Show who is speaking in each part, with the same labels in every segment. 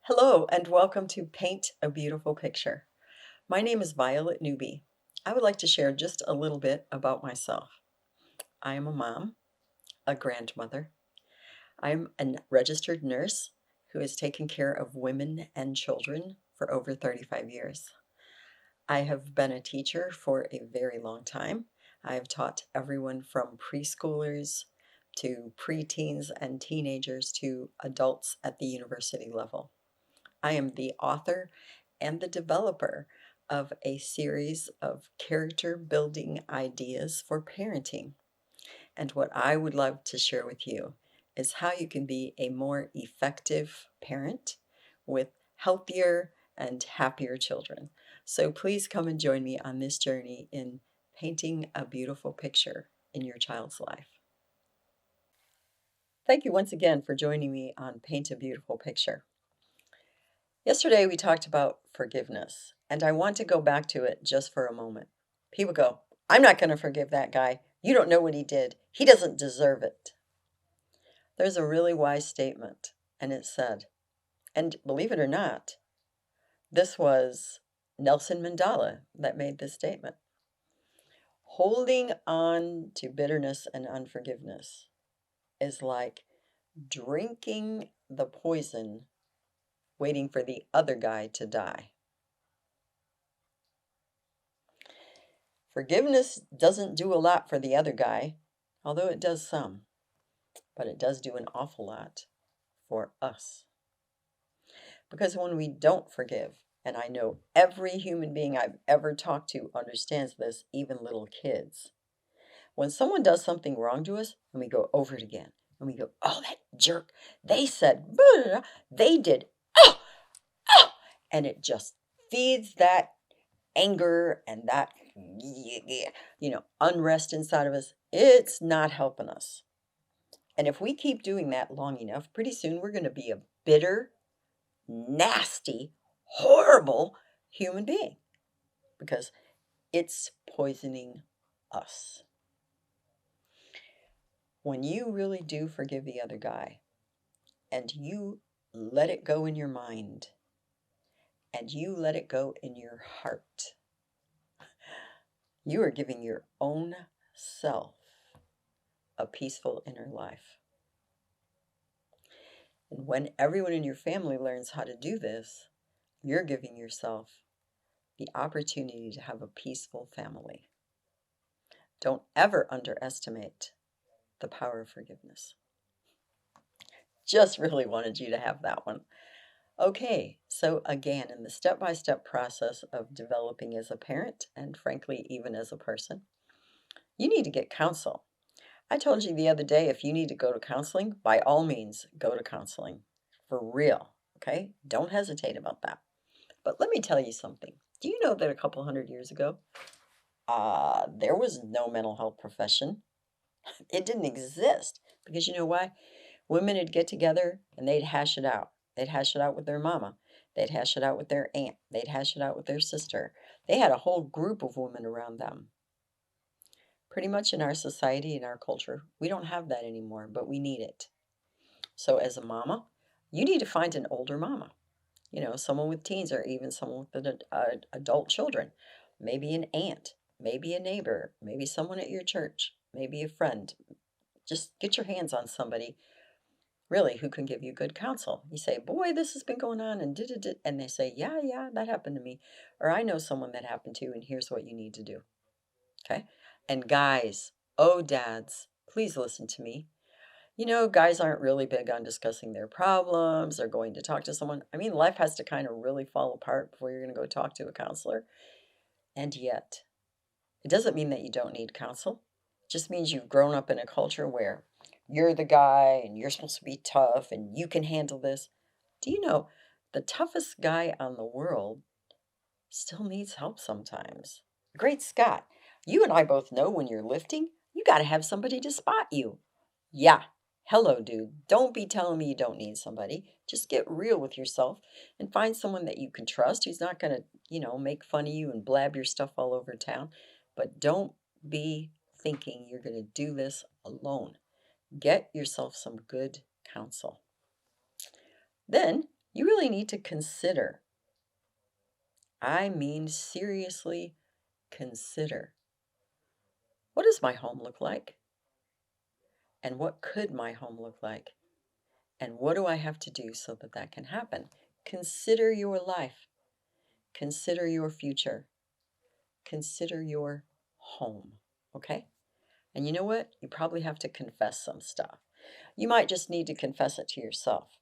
Speaker 1: Hello and welcome to Paint a Beautiful Picture. My name is Violet Newby. I would like to share just a little bit about myself. I am a mom, a grandmother. I'm a registered nurse who has taken care of women and children for over 35 years. I have been a teacher for a very long time. I have taught everyone from preschoolers to preteens and teenagers to adults at the university level. I am the author and the developer of a series of character building ideas for parenting. And what I would love to share with you is how you can be a more effective parent with healthier and happier children. So please come and join me on this journey in painting a beautiful picture in your child's life. Thank you once again for joining me on Paint a Beautiful Picture. Yesterday we talked about forgiveness, and I want to go back to it just for a moment. People go, I'm not going to forgive that guy. You don't know what he did. He doesn't deserve it. There's a really wise statement, and it said, and believe it or not, this was Nelson Mandela that made this statement. Holding on to bitterness and unforgiveness is like drinking the poison, waiting for the other guy to die. Forgiveness doesn't do a lot for the other guy, although it does some, but it does do an awful lot for us. Because when we don't forgive, and I know every human being I've ever talked to understands this, even little kids. When someone does something wrong to us, and we go over it again, and we go, oh, that jerk, they said, blah, blah, blah, they did, oh, oh, and it just feeds that anger and that unrest inside of us. It's not helping us. And if we keep doing that long enough, pretty soon we're going to be a bitter, nasty, horrible human being because it's poisoning us. When you really do forgive the other guy and you let it go in your mind and you let it go in your heart, you are giving your own self a peaceful inner life. And when everyone in your family learns how to do this, you're giving yourself the opportunity to have a peaceful family. Don't ever underestimate the power of forgiveness. Just really wanted you to have that one. Okay, so again, in the step-by-step process of developing as a parent, and frankly, even as a person, you need to get counsel. I told you the other day, if you need to go to counseling, by all means, go to counseling. For real, okay? Don't hesitate about that. But let me tell you something. Do you know that a couple hundred years ago, there was no mental health profession? It didn't exist. Because you know why? Women would get together and they'd hash it out. They'd hash it out with their mama. They'd hash it out with their aunt. They'd hash it out with their sister. They had a whole group of women around them. Pretty much in our society, in our culture, we don't have that anymore, but we need it. So as a mama, you need to find an older mama. Someone with teens or even someone with adult children. Maybe an aunt, maybe a neighbor, maybe someone at your church, maybe a friend. Just get your hands on somebody really who can give you good counsel. You say, boy, this has been going on and did, and they say, yeah, that happened to me. Or I know someone that happened to, and here's what you need to do. Okay? And guys, oh dads, please listen to me. Guys aren't really big on discussing their problems or going to talk to someone. I mean, life has to kind of really fall apart before you're going to go talk to a counselor. And yet, it doesn't mean that you don't need counsel. It just means you've grown up in a culture where you're the guy and you're supposed to be tough and you can handle this. Do you know the toughest guy on the world still needs help sometimes? Great Scott, you and I both know when you're lifting, you got to have somebody to spot you. Yeah. Hello, dude. Don't be telling me you don't need somebody. Just get real with yourself and find someone that you can trust who's not going to, make fun of you and blab your stuff all over town. But don't be thinking you're going to do this alone. Get yourself some good counsel. Then You really need to consider. I mean, seriously consider. What does my home look like? And what could my home look like? And what do I have to do so that that can happen? Consider your life. Consider your future. Consider your home. Okay? And you know what? You probably have to confess some stuff. You might just need to confess it to yourself.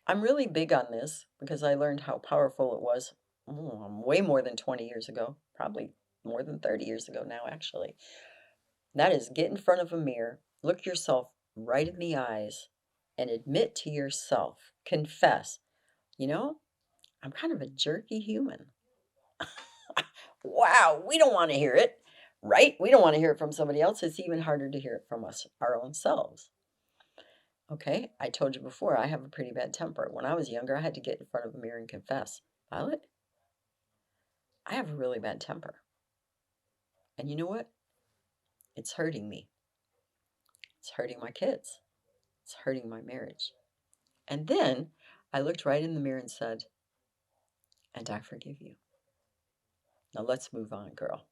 Speaker 1: I'm really big on this because I learned how powerful it was way more than 20 years ago, probably more than 30 years ago now, actually. That is get in front of a mirror, look yourself right in the eyes, and admit to yourself, confess, you know, I'm kind of a jerky human. Wow, we don't want to hear it, right? We don't want to hear it from somebody else. It's even harder to hear it from us, our own selves. Okay, I told you before, I have a pretty bad temper. When I was younger, I had to get in front of a mirror and confess, Violet, I have a really bad temper. And you know what? It's hurting me. It's hurting my kids. It's hurting my marriage. And then I looked right in the mirror and said, and I forgive you. Now let's move on, girl.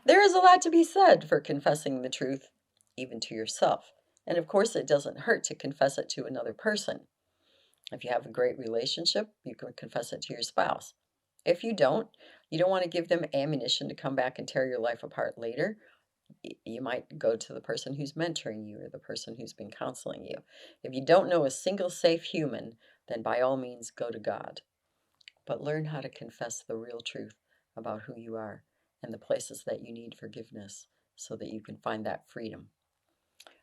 Speaker 1: There is a lot to be said for confessing the truth, even to yourself. And of course, it doesn't hurt to confess it to another person. If you have a great relationship, you can confess it to your spouse. If you don't want to give them ammunition to come back and tear your life apart later. You might go to the person who's mentoring you or the person who's been counseling you. If you don't know a single safe human, then by all means go to God. But learn how to confess the real truth about who you are and the places that you need forgiveness so that you can find that freedom.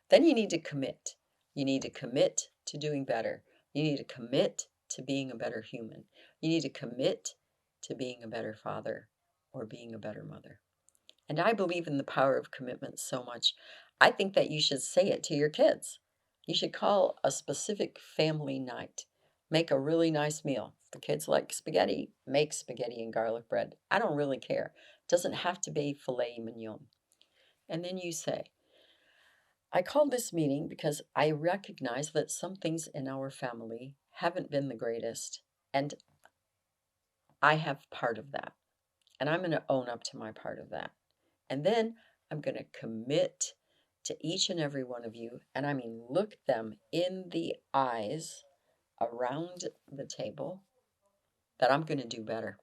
Speaker 1: Then you need to commit. You need to commit to doing better. You need to commit to being a better human. You need to commit to being a better father or being a better mother. And I believe in the power of commitment so much. I think that you should say it to your kids. You should call a specific family night. Make a really nice meal. If the kids like spaghetti, make spaghetti and garlic bread. I don't really care. It doesn't have to be filet mignon. And then you say, I called this meeting because I recognize that some things in our family haven't been the greatest. And I have part of that. And I'm going to own up to my part of that. And then I'm going to commit to each and every one of you, and I mean look them in the eyes around the table, that I'm going to do better.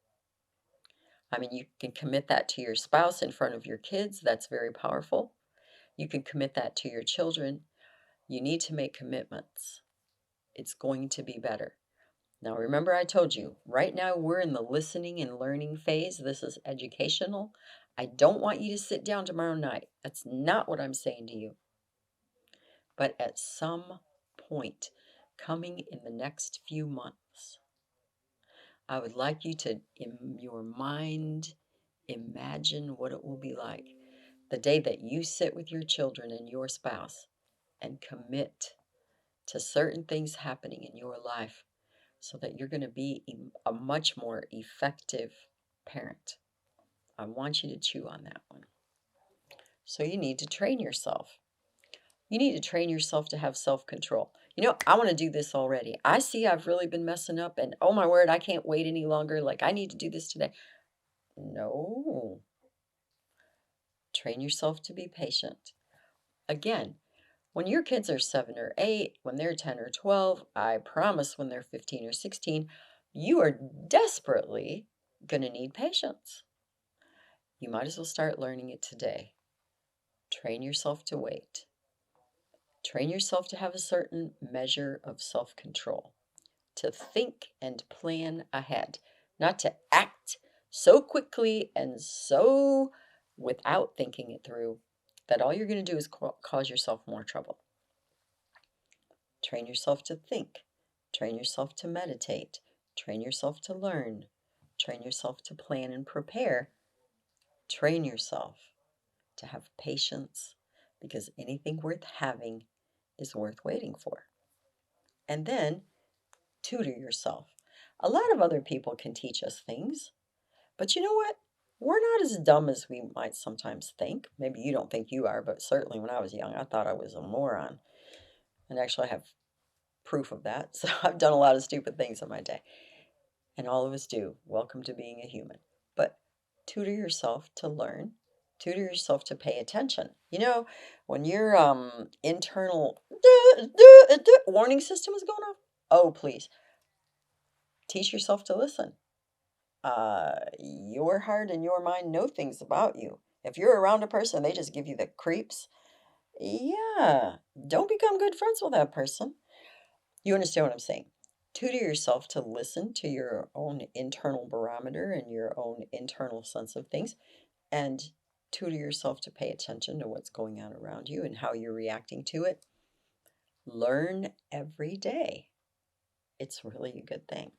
Speaker 1: I mean, you can commit that to your spouse in front of your kids. That's very powerful. You can commit that to your children. You need to make commitments. It's going to be better. Now, remember, I told you, right now we're in the listening and learning phase. This is educational. I don't want you to sit down tomorrow night. That's not what I'm saying to you. But at some point coming in the next few months, I would like you to, in your mind, imagine what it will be like the day that you sit with your children and your spouse and commit to certain things happening in your life so that you're going to be a much more effective parent. I want you to chew on that one. So you need to train yourself. You need to train yourself to have self control. You know, I want to do this already. I see I've really been messing up, and oh my word, I can't wait any longer. Like, I need to do this today. No. Train yourself to be patient. Again, when your kids are 7 or 8, when they're 10 or 12, I promise when they're 15 or 16, you are desperately going to need patience. You might as well start learning it today. Train yourself to wait. Train yourself to have a certain measure of self control, to think and plan ahead, not to act so quickly and so without thinking it through that all you're going to do is cause yourself more trouble. Train yourself to think, train yourself to meditate, train yourself to learn, train yourself to plan and prepare, train yourself to have patience because anything worth having is worth waiting for. And then tutor yourself. A lot of other people can teach us things, but you know what? We're not as dumb as we might sometimes think. Maybe you don't think you are, but certainly when I was young, I thought I was a moron. And actually, I have proof of that. So I've done a lot of stupid things in my day, and all of us do. Welcome to being a human. But tutor yourself to learn, tutor yourself to pay attention. When your internal warning system is going off, oh, please teach yourself to listen. Your heart and your mind know things about you. If you're around a person, they just give you the creeps. Yeah, don't become good friends with that person. You understand what I'm saying? Tutor yourself to listen to your own internal barometer and your own internal sense of things, and tutor yourself to pay attention to what's going on around you and how you're reacting to it. Learn every day. It's really a good thing.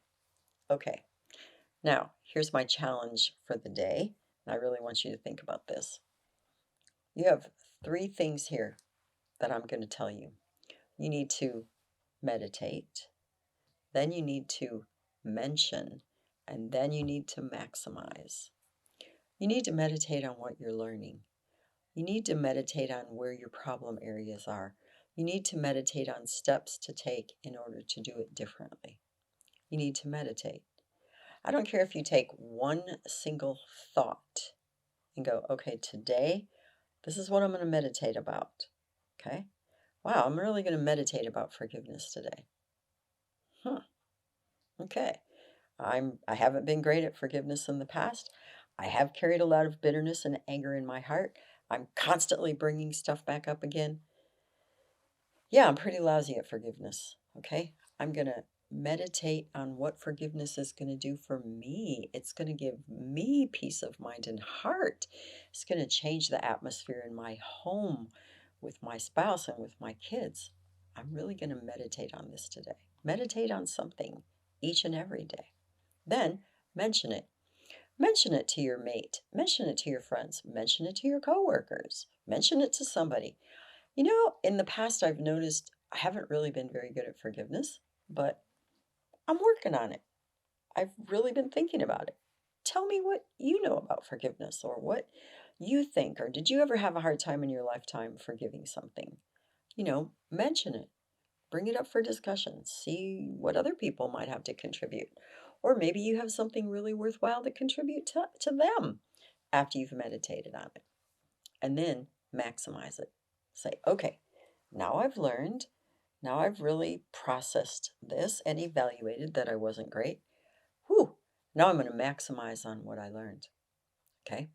Speaker 1: Okay, now here's my challenge for the day. I really want you to think about this. You have three things here that I'm going to tell you. You need to meditate, then you need to mention, and then you need to maximize. You need to meditate on what you're learning. You need to meditate on where your problem areas are. You need to meditate on steps to take in order to do it differently. You need to meditate. I don't care if you take one single thought and go, okay, today, this is what I'm going to meditate about. Okay? Wow, I'm really going to meditate about forgiveness today. Huh. Okay. I haven't been great at forgiveness in the past. I have carried a lot of bitterness and anger in my heart. I'm constantly bringing stuff back up again. Yeah, I'm pretty lousy at forgiveness. Okay? I'm going to meditate on what forgiveness is going to do for me. It's going to give me peace of mind and heart. It's going to change the atmosphere in my home with my spouse and with my kids. I'm really going to meditate on this today. Meditate on something each and every day. Then mention it. Mention it to your mate. Mention it to your friends. Mention it to your coworkers. Mention it to somebody. In the past, I've noticed I haven't really been very good at forgiveness, but I'm working on it. I've really been thinking about it. Tell me what you know about forgiveness or what you think, or did you ever have a hard time in your lifetime forgiving something? Mention it. Bring it up for discussion. See what other people might have to contribute. Or maybe you have something really worthwhile to contribute to them after you've meditated on it. And then maximize it. Say, okay, now I've learned, now I've really processed this and evaluated that I wasn't great. Whew, now I'm going to maximize on what I learned. Okay?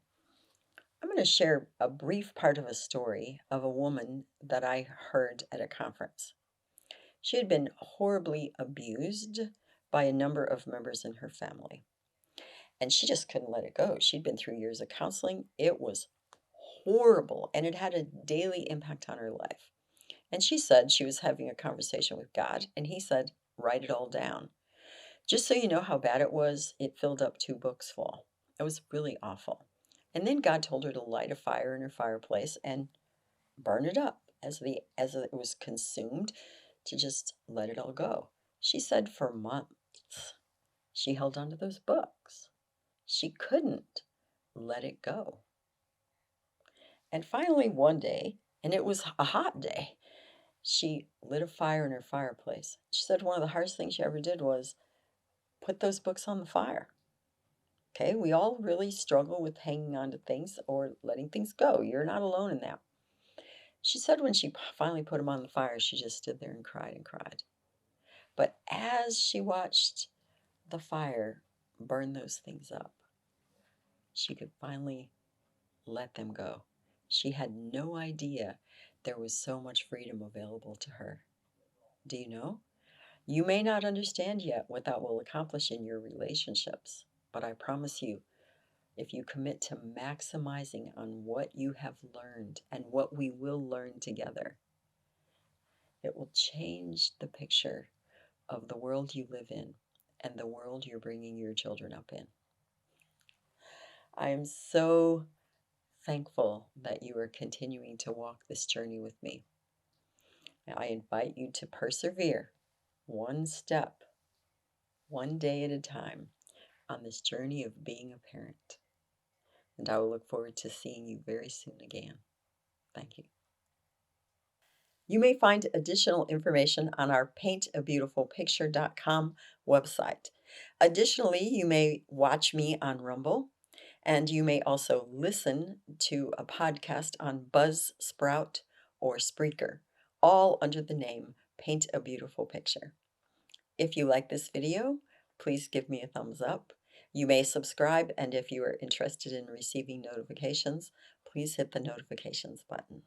Speaker 1: I'm going to share a brief part of a story of a woman that I heard at a conference. She had been horribly abused by a number of members in her family, and she just couldn't let it go. She'd been through years of counseling. It was horrible, and it had a daily impact on her life. And she said she was having a conversation with God, and He said, write it all down. Just so you know how bad it was, it filled up 2 books full. It was really awful. And then God told her to light a fire in her fireplace and burn it up as it was consumed, to just let it all go. She said for months she held on to those books. She couldn't let it go. And finally one day, and it was a hot day, she lit a fire in her fireplace. She said one of the hardest things she ever did was put those books on the fire. Okay, we all really struggle with hanging on to things or letting things go. You're not alone in that. She said when she finally put them on the fire, she just stood there and cried and cried. But as she watched the fire burn those things up, she could finally let them go. She had no idea there was so much freedom available to her. Do you know? You may not understand yet what that will accomplish in your relationships, but I promise you, if you commit to maximizing on what you have learned and what we will learn together, it will change the picture of the world you live in and the world you're bringing your children up in. I am so thankful that you are continuing to walk this journey with me. I invite you to persevere one step, one day at a time on this journey of being a parent. And I will look forward to seeing you very soon again. Thank you. You may find additional information on our paintabeautifulpicture.com website. Additionally, you may watch me on Rumble, and you may also listen to a podcast on Buzzsprout or Spreaker, all under the name Paint a Beautiful Picture. If you like this video, please give me a thumbs up. You may subscribe, and if you are interested in receiving notifications, please hit the notifications button.